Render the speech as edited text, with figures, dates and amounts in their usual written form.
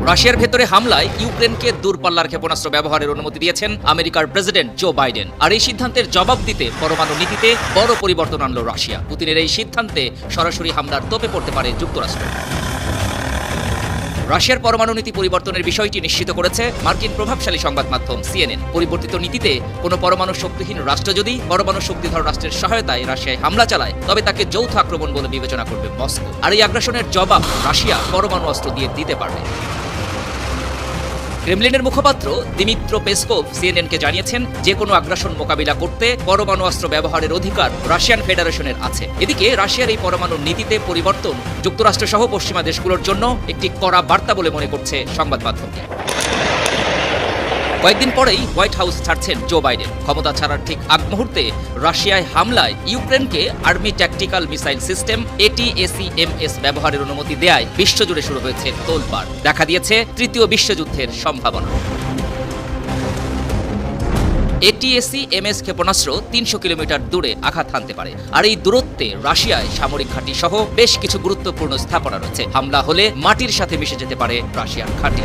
রাশিয়ার ভেতরে হামলায় ইউক্রেনকে দূরপাল্লার ক্ষেপণাস্ত্র ব্যবহারের অনুমতি দিয়েছেন আমেরিকার প্রেসিডেন্ট জো বাইডেন। আর এই সিদ্ধান্তের জবাব দিতে পরমাণু নীতিতে বড় পরিবর্তন আনল রাশিয়া। পুতিনের এই সিদ্ধান্তে সরাসরি হামলার তোপে পড়তে পারে যুক্তরাষ্ট্র। রাশিয়ার পরমাণু নীতি পরিবর্তনের বিষয়টি নিশ্চিত করেছে মার্কিন প্রভাবশালী সংবাদ মাধ্যম সিএনএন। পরিবর্তিত নীতিতে কোনো পরমাণু শক্তিহীন রাষ্ট্র যদি পরমাণু শক্তিধর রাষ্ট্রের সহায়তায় রাশিয়ায় হামলা চালায়, তবে তাকে যৌথ আক্রমণ বলে বিবেচনা করবে মস্কো। আর এই আগ্রাসনের জবাব রাশিয়া পরমাণু অস্ত্র দিয়ে দিতে পারবে। ক্রেমলিনের মুখপাত্র দিমিত্র পেসকোভ সিএনএনকে জানিয়েছেন, যে কোনো আগ্রাসন মোকাবিলা করতে পরমাণু অস্ত্র ব্যবহারের অধিকার রাশিয়ান ফেডারেশনের আছে। এদিকে রাশিয়ার এই পরমাণু নীতিতে পরিবর্তন যুক্তরাষ্ট্র সহ পশ্চিমা দেশগুলোর জন্য একটি কড়া বার্তা বলে মনে করছে সংবাদ মাধ্যমকে। কয়েকদিন পরেই হোয়াইট হাউস ছাড়ছেন জো বাইডেন। ক্ষমতা ছাড়ার ঠিক আগ মুহূর্তে রাশিয়ায় হামলায় ইউক্রেনকে army tactical missile system ATACMS ব্যবহারের অনুমতি দেয়ায় বিশ্বজুড়ে শুরু হয়েছে তোলপাড়। দেখা দিয়েছে তৃতীয় বিশ্বযুদ্ধের সম্ভাবনা। ATACMS ক্ষেপণাস্ত্র 300 কিলোমিটার দূরে আঘাত হানতে পারে। আর এই দূরত্বে রাশিয়ায় সামরিক ঘাঁটি সহ বেশ কিছু গুরুত্বপূর্ণ স্থাপনা রয়েছে। হামলা হলে মাটির সাথে মিশে যেতে পারে রাশিয়ার ঘাঁটি।